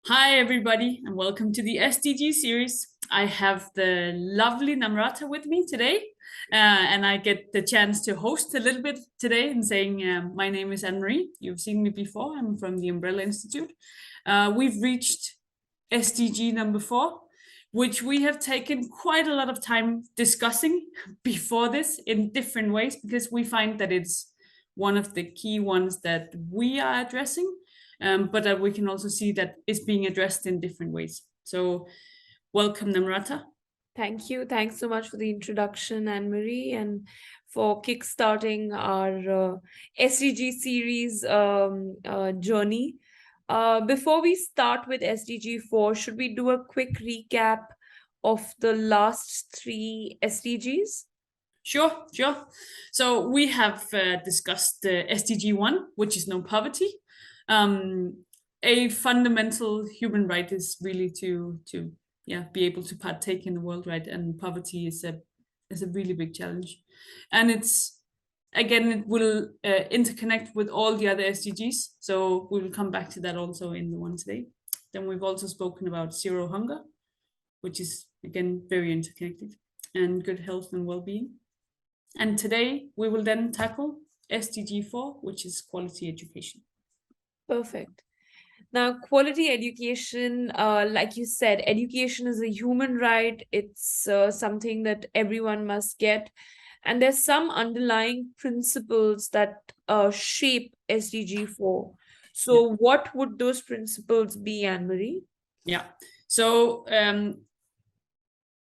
Hi, everybody, and welcome to the SDG series. I have the lovely Namrata with me today, and I get the chance to host a little bit today and saying, my name is Anne-Marie. You've seen me before. I'm from the Umbrella Institute. We've reached SDG number 4, which we have taken quite a lot of time discussing before this in different ways, because we find that it's one of the key ones that we are addressing. But that we can also see that it's being addressed in different ways. So welcome, Namrata. Thank you. Thanks so much for the introduction, Anne-Marie, and for kickstarting our SDG series journey. Before we start with SDG 4, should we do a quick recap of the last 3 SDGs? Sure. So we have discussed SDG 1, which is no poverty. A fundamental human right is really to be able to partake in the world, right? And poverty is a really big challenge, and it's again it will interconnect with all the other SDGs. So we will come back to that also in the one today. Then we've also spoken about zero hunger, which is again very interconnected, and good health and well-being. And today we will then tackle SDG 4, which is quality education. Perfect. Now, quality education, like you said, education is a human right. It's something that everyone must get. And there's some underlying principles that shape SDG 4. So what would those principles be, Anne-Marie? Yeah. So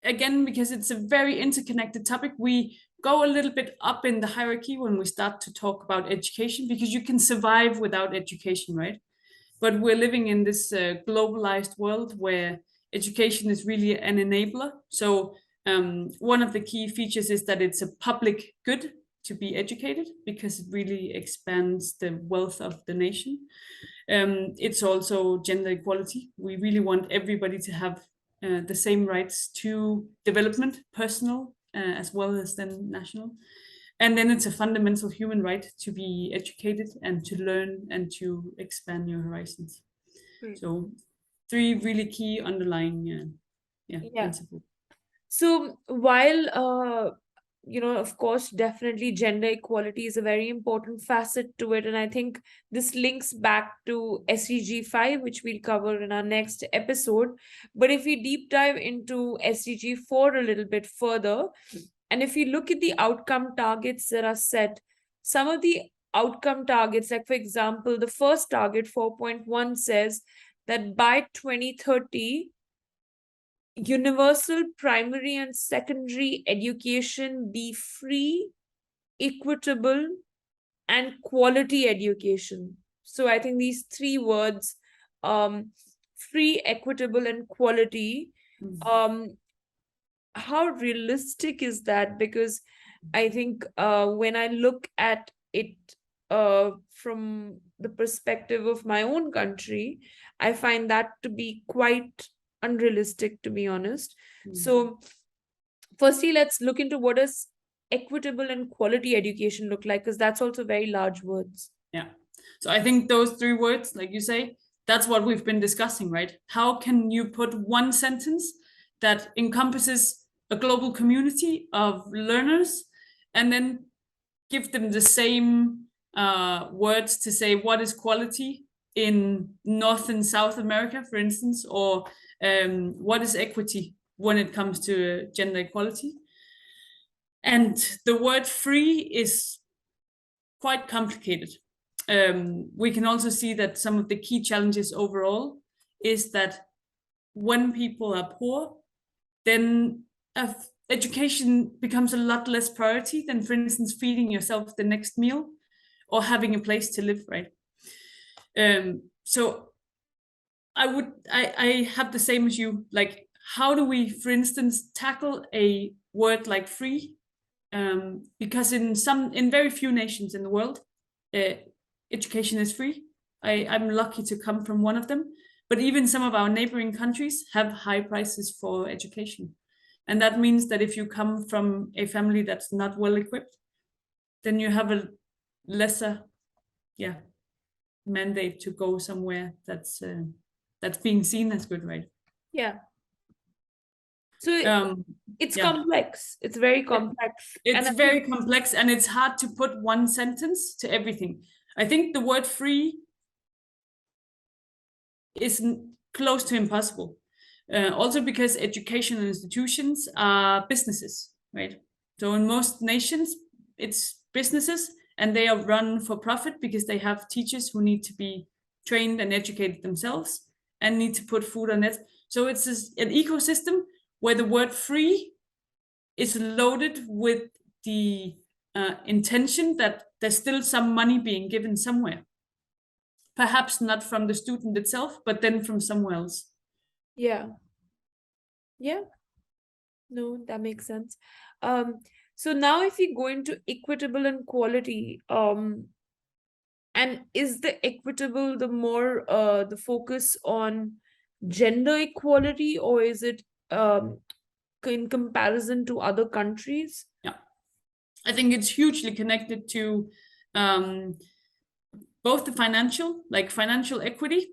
again, because it's a very interconnected topic, we go a little bit up in the hierarchy when we start to talk about education, because you can survive without education, right? But we're living in this globalized world where education is really an enabler. So one of the key features is that it's a public good to be educated, because it really expands the wealth of the nation. It's also gender equality. We really want everybody to have the same rights to development, personal as well as then national. And then it's a fundamental human right to be educated and to learn and to expand your horizons. So 3 really key underlying principles. So while of course, definitely gender equality is a very important facet to it. And I think this links back to SDG 5, which we'll cover in our next episode. But if we deep dive into SDG 4 a little bit further, and if you look at the outcome targets that are set, some of the outcome targets, like for example, the first target 4.1 says that by 2030, universal primary and secondary education be free, equitable, and quality education. So I think these 3 words, free, equitable, and quality, how realistic is that? Because I think when I look at it from the perspective of my own country, I find that to be quite unrealistic, to be honest. So firstly, let's look into what does equitable and quality education look like, because that's also very large words. Yeah. So I think those 3 words, like you say, that's what we've been discussing, right? How can you put one sentence that encompasses a global community of learners and then give them the same words to say what is quality in North and South America, for instance, or what is equity when it comes to gender equality. And the word free is quite complicated. We can also see that some of the key challenges overall is that when people are poor, then education becomes a lot less priority than, for instance, feeding yourself the next meal or having a place to live, right? So I have the same as you. Like, how do we, for instance, tackle a word like free? Because in very few nations in the world, education is free. I'm lucky to come from one of them, but even some of our neighboring countries have high prices for education. And that means that if you come from a family that's not well equipped, then you have a lesser mandate to go somewhere that's that's being seen as good, right? Yeah. So it's Yeah. complex. It's very complex. And It's I think, very complex, and it's hard to put one sentence to everything. I think the word free is close to impossible. Also because educational institutions are businesses, right? So in most nations, it's businesses, and they are run for profit because they have teachers who need to be trained and educated themselves and need to put food on it. So it's an ecosystem where the word free is loaded with the intention that there's still some money being given somewhere. Perhaps not from the student itself, but then from somewhere else. yeah, yeah, no, that makes sense. Um, so now if we go into equitable and quality, and is the equitable the more the focus on gender equality, or is it in comparison to other countries? Yeah, I think it's hugely connected to um, both the financial equity,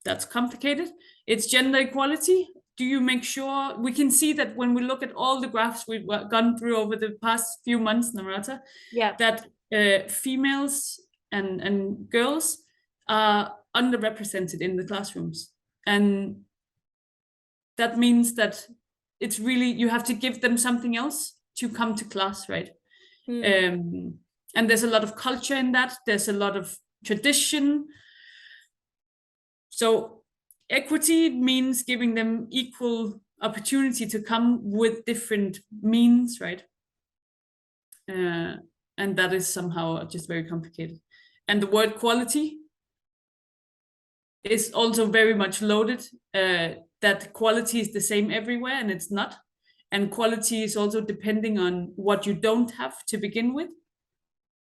that's complicated. It's gender equality. Do you make sure we can see that when we look at all the graphs we've gone through over the past few months, Namrata, Yeah. that females and girls are underrepresented in the classrooms, and that means that it's really, you have to give them something else to come to class, right? um, and there's a lot of culture in that, there's a lot of tradition. So equity means giving them equal opportunity to come with different means, right? And that is somehow just very complicated. And the word quality is also very much loaded, that quality is the same everywhere, and it's not. And quality is also depending on what you don't have to begin with,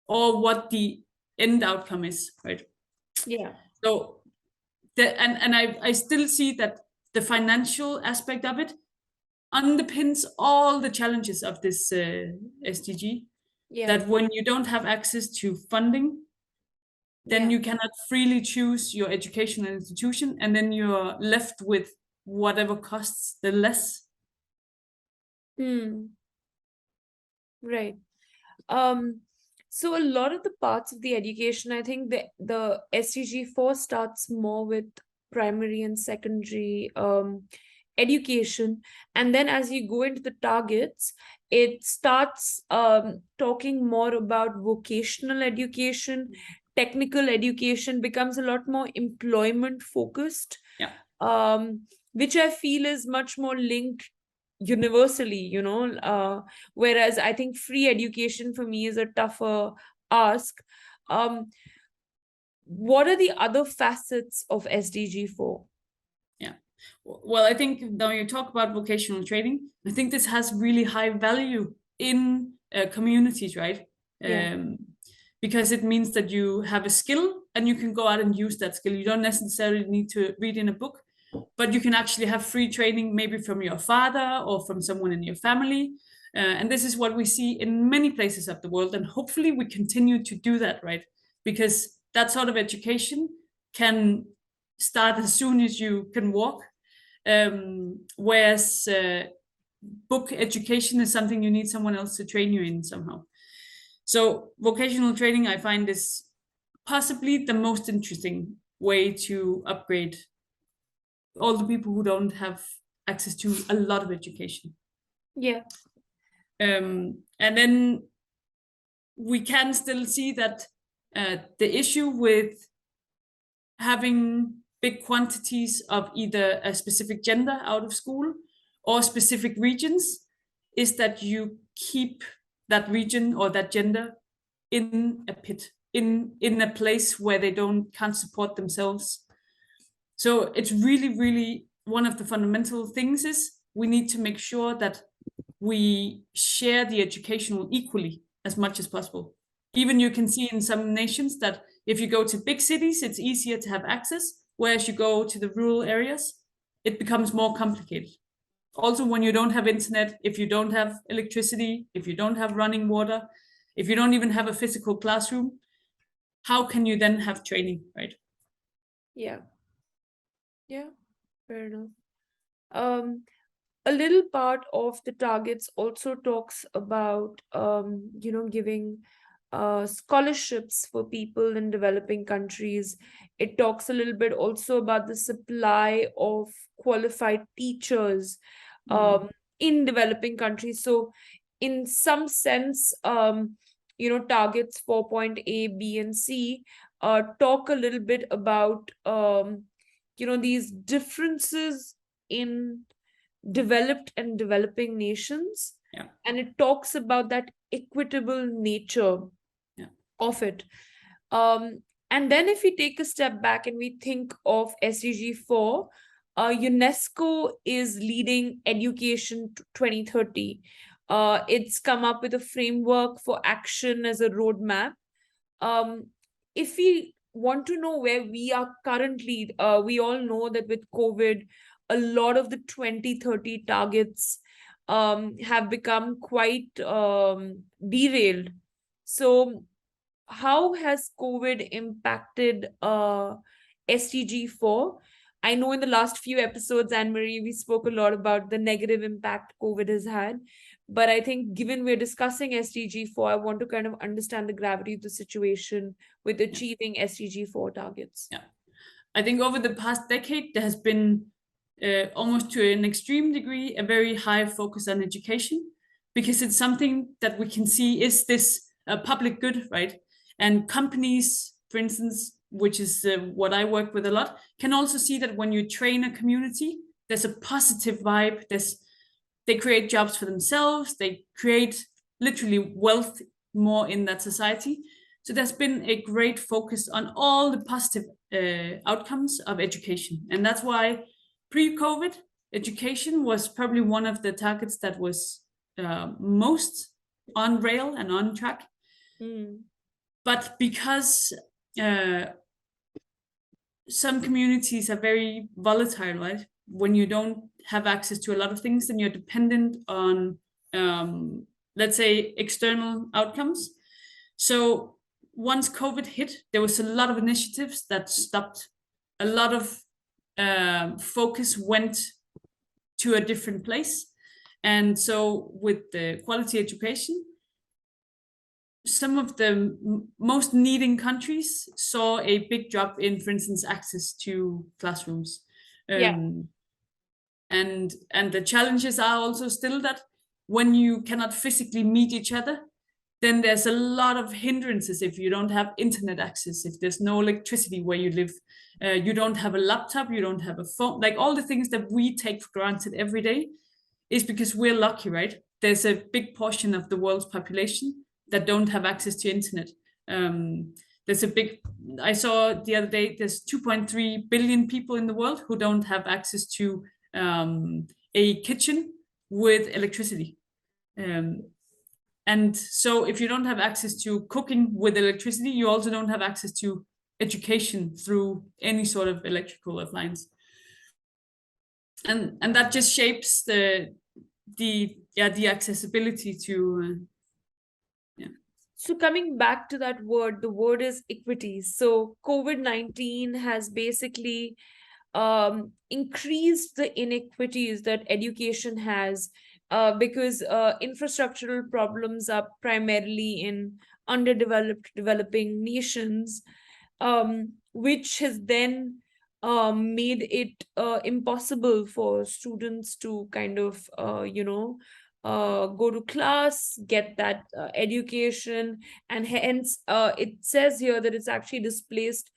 or what the end outcome is, right? Yeah. So I still see that the financial aspect of it underpins all the challenges of this SDG. Yeah. That when you don't have access to funding, then Yeah. you cannot freely choose your educational institution, and then you're left with whatever costs the less. Right. Um, so a lot of the parts of the education, I think the SDG 4 starts more with primary and secondary education. And then as you go into the targets, it starts talking more about vocational education, technical education becomes a lot more employment focused, Yeah. which I feel is much more linked universally, whereas I think free education for me is a tougher ask. um what are the other facets of SDG 4? Yeah. Well, I think now you talk about vocational training, I think this has really high value in communities, right? Yeah. Because it means that you have a skill and you can go out and use that skill. You don't necessarily need to read in a book, but you can actually have free training, maybe from your father or from someone in your family. And this is what we see in many places of the world. And hopefully we continue to do that, right? Because that sort of education can start as soon as you can walk. Whereas book education is something you need someone else to train you in somehow. So vocational training, I find, is possibly the most interesting way to upgrade all the people who don't have access to a lot of education. Yeah. And then we can still see that the issue with having big quantities of either a specific gender out of school or specific regions is that you keep that region or that gender in a pit, in a place where they can't support themselves. So it's really one of the fundamental things is we need to make sure that we share the educational equally as much as possible. Even you can see in some nations that if you go to big cities, it's easier to have access, whereas you go to the rural areas, it becomes more complicated. Also, when you don't have internet, if you don't have electricity, if you don't have running water, if you don't even have a physical classroom, how can you then have training, right? Yeah. Yeah. Fair enough. Um, a little part of the targets also talks about giving scholarships for people in developing countries. It talks a little bit also about the supply of qualified teachers Mm. um, in developing countries. So in some sense, targets 4.A, B, and C talk a little bit about these differences in developed and developing nations, Yeah, and it talks about that equitable nature yeah, of it. And then if we take a step back and we think of SDG 4, UNESCO is leading education to 2030. It's come up with a framework for action as a roadmap. um, if we want to know where we are currently, we all know that with COVID, a lot of the 2030 targets have become quite derailed. So, how has COVID impacted SDG 4? I know in the last few episodes, Anne Marie, we spoke a lot about the negative impact COVID has had. But I think given we're discussing SDG 4, I want to kind of understand the gravity of the situation with yeah, achieving SDG 4 targets. yeah. I think over the past decade, there has been almost to an extreme degree a very high focus on education because it's something that we can see is this public good, right? And companies, for instance, which is what I work with a lot, can also see that when you train a community, there's a positive vibe. They create jobs for themselves. They create literally wealth more in that society. So there's been a great focus on all the positive outcomes of education. And that's why pre-COVID, education was probably one of the targets that was most on rail and on track. Mm. But because uh, some communities are very volatile, right? When you don't have access to a lot of things, then you're dependent on, let's say, external outcomes. So once COVID hit, there was a lot of initiatives that stopped. A lot of focus went to a different place. And so with the quality education, some of the most needing countries saw a big drop in, for instance, access to classrooms. Yeah. Um, and the challenges are also still that when you cannot physically meet each other, then there's a lot of hindrances if you don't have internet access, if there's no electricity where you live, you don't have a laptop, you don't have a phone, like all the things that we take for granted every day is because we're lucky, right? There's a big portion of the world's population that don't have access to internet. Um, there's a big, I saw the other day, there's 2.3 billion people in the world who don't have access to a kitchen with electricity. Um, and so if you don't have access to cooking with electricity, you also don't have access to education through any sort of electrical appliance. And that just shapes the accessibility to yeah. So coming back to that word, the word is equity. So COVID-19 has basically increased the inequities that education has, because infrastructural problems are primarily in underdeveloped developing nations, which has then made it impossible for students to kind of go to class, get that education, and hence it says here that it's actually displaced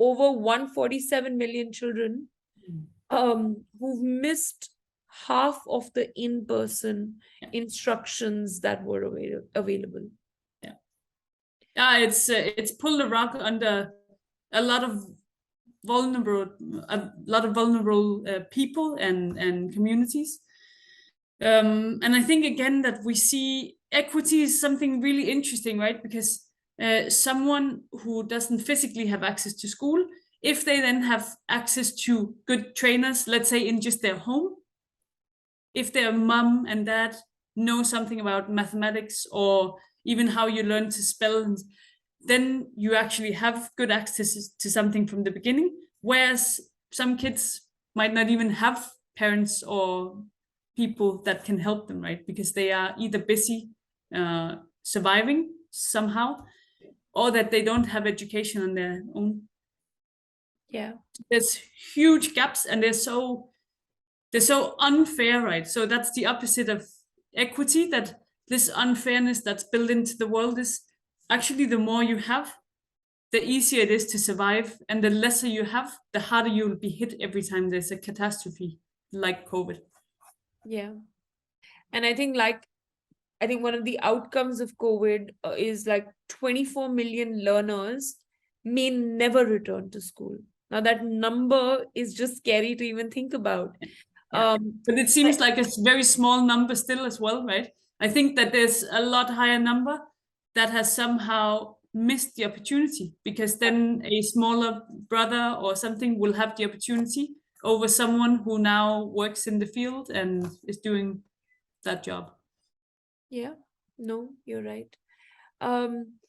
over 147 million children who've missed half of the in-person Yeah. instructions that were available. Yeah. Yeah, it's pulled a rug under a lot of vulnerable people and communities. And I think again that we see equity is something really interesting, right? Because someone who doesn't physically have access to school, if they then have access to good trainers, let's say in just their home, if their mom and dad know something about mathematics or even how you learn to spell, then you actually have good access to something from the beginning. Whereas some kids might not even have parents or people that can help them, right? Because they are either busy surviving somehow, or that they don't have education on their own. Yeah. There's huge gaps, and they're so unfair, right? So that's the opposite of equity, that this unfairness that's built into the world is actually, the more you have, the easier it is to survive, and the lesser you have, the harder you'll be hit every time there's a catastrophe like COVID. Yeah. And I think one of the outcomes of COVID is like 24 million learners may never return to school. Now that number is just scary to even think about. Yeah. But it seems But- like a very small number still as well, right? I think that there's a lot higher number that has somehow missed the opportunity, because then a smaller brother or something will have the opportunity over someone who now works in the field and is doing that job. Yeah, no, you're right. Um,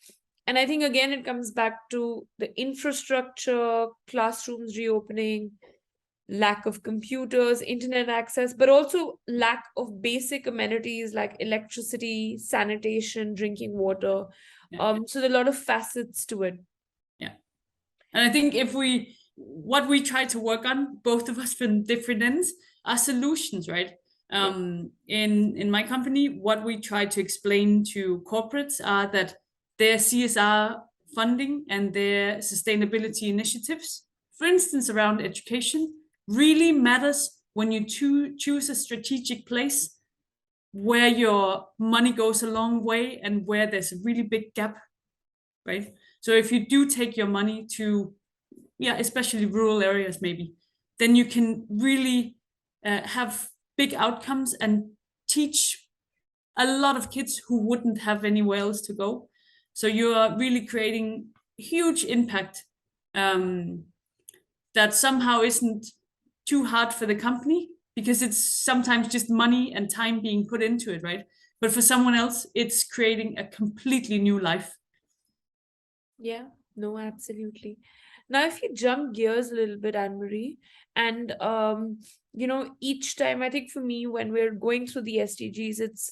and I think again it comes back to the infrastructure, classrooms reopening, lack of computers, internet access, but also lack of basic amenities like electricity, sanitation, drinking water. Yeah. So there are a lot of facets to it. Yeah. And I think what we try to work on, both of us from different ends, are solutions, right? In my company, what we try to explain to corporates are that their CSR funding and their sustainability initiatives, for instance, around education, really matters when you choose a strategic place where your money goes a long way and where there's a really big gap, right? So if you do take your money to, especially rural areas, maybe, then you can really have big outcomes and teach a lot of kids who wouldn't have anywhere else to go. So you are really creating huge impact that somehow isn't too hard for the company, because it's sometimes just money and time being put into it, right? But for someone else, it's creating a completely new life. Yeah, no, absolutely. Now, if you jump gears a little bit, Anne-Marie, and each time, I think for me, when we're going through the SDGs,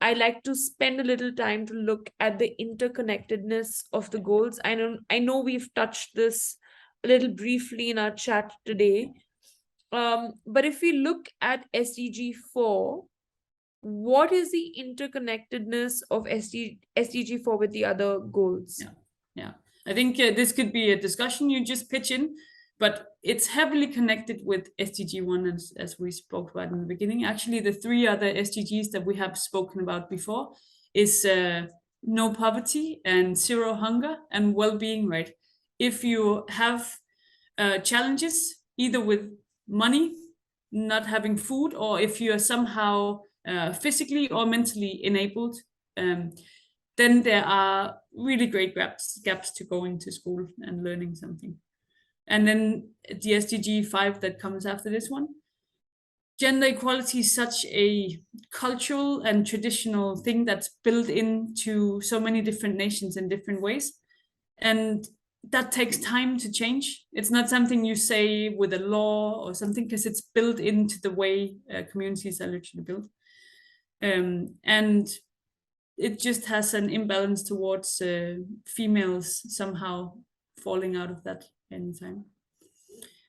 I like to spend a little time to look at the interconnectedness of the goals. I know we've touched this a little briefly in our chat today. But if we look at SDG 4, what is the interconnectedness of SDG 4 with the other goals? Yeah. I think this could be a discussion you just pitch in, but it's heavily connected with SDG 1, as we spoke about in the beginning. Actually, the three other SDGs that we have spoken about before is no poverty and zero hunger and well-being, right? If you have challenges, either with money, not having food, or if you are somehow physically or mentally enabled, then there are really great gaps to going to school and learning something. And then the SDG 5 that comes after this one. Gender equality is such a cultural and traditional thing that's built into so many different nations in different ways. And that takes time to change. It's not something you say with a law or something, because it's built into the way communities are literally built. And it just has an imbalance towards females somehow falling out of that anytime.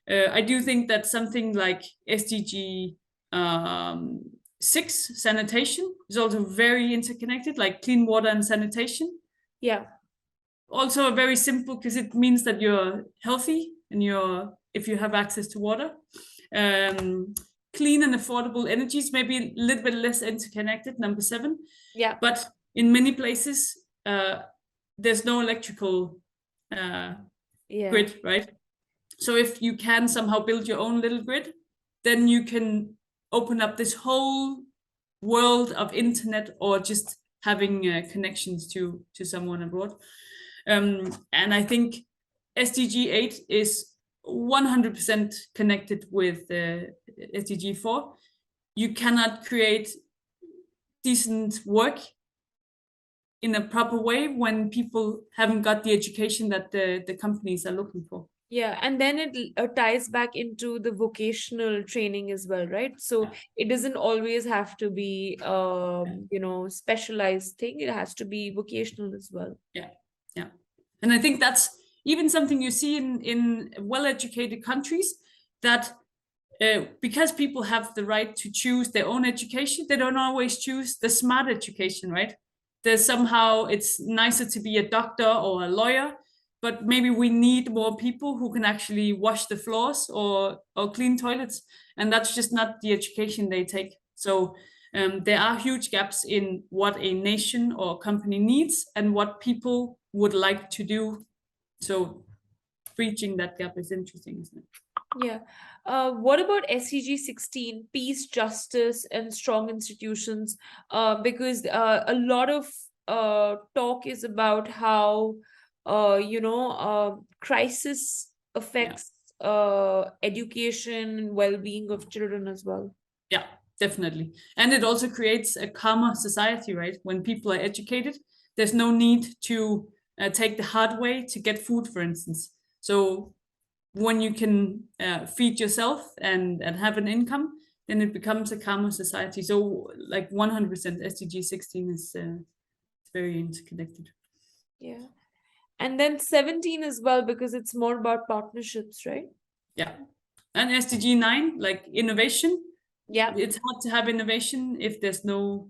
I do think that something like SDG 6, sanitation, is also very interconnected, like clean water and sanitation. Yeah. Also very simple, because it means that you're healthy and if you have access to water. Clean and affordable energies, maybe a little bit less interconnected, number 7. Yeah. But in many places, there's no electrical grid, right? So if you can somehow build your own little grid, then you can open up this whole world of internet, or just having connections to someone abroad. And I think SDG 8 is 100% connected with SDG 4. You cannot create decent work in a proper way when people haven't got the education that the companies are looking for. Yeah, and then it ties back into the vocational training as well, right? So Yeah, it doesn't always have to be specialized thing. It has to be vocational as well. yeah, yeah. And I think that's even something you see in well-educated countries, that because people have the right to choose their own education, they don't always choose the smart education, right? There's somehow it's nicer to be a doctor or a lawyer, but maybe we need more people who can actually wash the floors or clean toilets, and that's just not the education they take. So there are huge gaps in what a nation or company needs and what people would like to do. So breaching that gap is interesting, isn't it? Yeah. What about SDG 16, peace, justice, and strong institutions? Because a lot of talk is about how crisis Yeah. affects education and well-being of children as well. Yeah, definitely. And it also creates a calmer society, right? When people are educated, there's no need to take the hard way to get food, for instance. So when you can feed yourself and have an income, then it becomes a calmer society. So like 100% SDG 16 is very interconnected. Yeah. And then 17 as well, because it's more about partnerships, right? Yeah. And SDG 9, like innovation, Yeah, it's hard to have innovation if there's no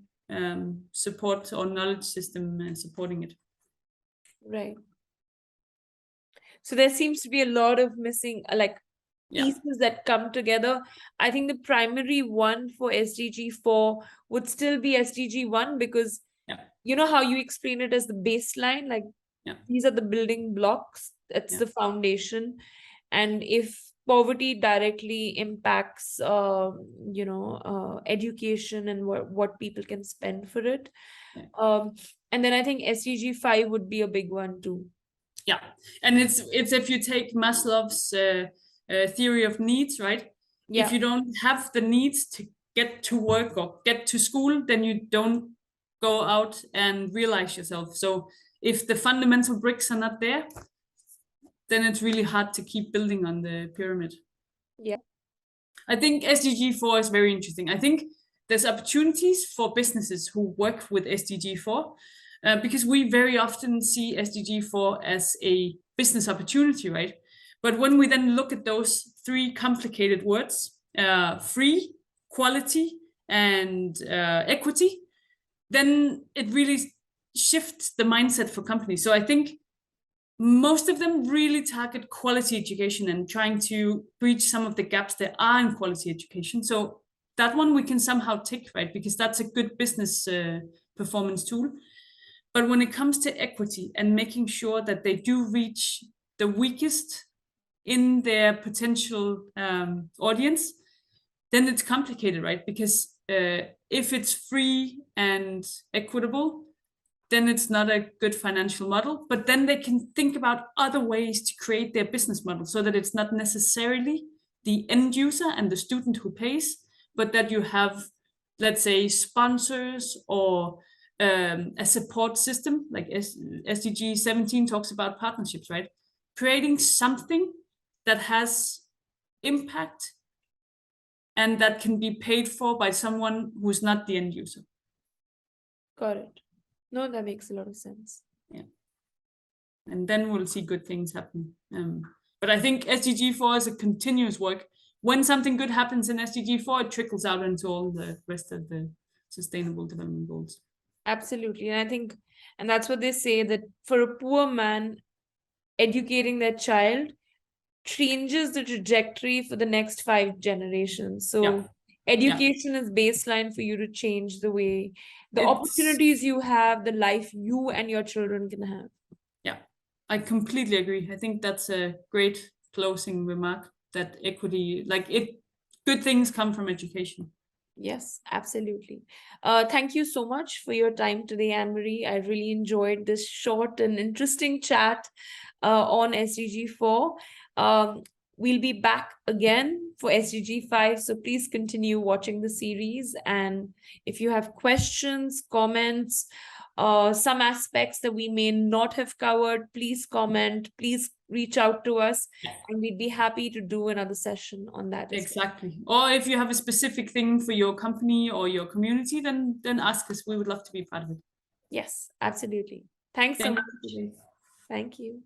support or knowledge system supporting it. right. So there seems to be a lot of missing, Yeah, pieces that come together. I think the primary one for SDG 4 would still be SDG 1, because yeah, you know how you explain it as the baseline, like yeah, these are the building blocks, that's yeah, the foundation. And if poverty directly impacts education and what people can spend for it. yeah. um and then I think SDG 5 would be a big one too. Yeah. And it's if you take Maslow's theory of needs, right? If Yeah, you don't have the needs to get to work or get to school, then you don't go out and realize yourself. So if the fundamental bricks are not there, then it's really hard to keep building on the pyramid. yeah, I think SDG 4 is very interesting. I think there's opportunities for businesses who work with SDG 4 because we very often see SDG 4 as a business opportunity, right? But when we then look at those three complicated words, free, quality, and equity, then it really shifts the mindset for companies. So I think most of them really target quality education and trying to breach some of the gaps there are in quality education. So that one we can somehow tick, right? Because that's a good business performance tool. But when it comes to equity and making sure that they do reach the weakest in their potential audience, then it's complicated, right? Because if it's free and equitable, then it's not a good financial model. But then they can think about other ways to create their business model so that it's not necessarily the end user and the student who pays, but that you have, let's say, sponsors or a support system. Like SDG 17 talks about partnerships, right? Creating something that has impact and that can be paid for by someone who's not the end user. got it. No, that makes a lot of sense. Yeah. And then we'll see good things happen. But I think SDG 4 is a continuous work. When something good happens in SDG 4, it trickles out into all the rest of the sustainable development goals. Absolutely. And that's what they say, that for a poor man, educating their child changes the trajectory for the next 5 generations. Yeah. So Yeah. education is baseline for you to change the way, the It's, opportunities you have, the life you and your children can have. yeah, I completely agree. I think that's a great closing remark that equity, good things come from education. Yes, absolutely. Thank you so much for your time today, Anne-Marie. I really enjoyed this short and interesting chat on SDG 4. We'll be back again for SDG 5. So please continue watching the series. And if you have questions, comments, some aspects that we may not have covered, please comment, please reach out to us, and we'd be happy to do another session on that as well. Exactly. Or if you have a specific thing for your company or your community, then ask us. We would love to be part of it. Yes, absolutely. Thanks so Thank much. you. Thank you.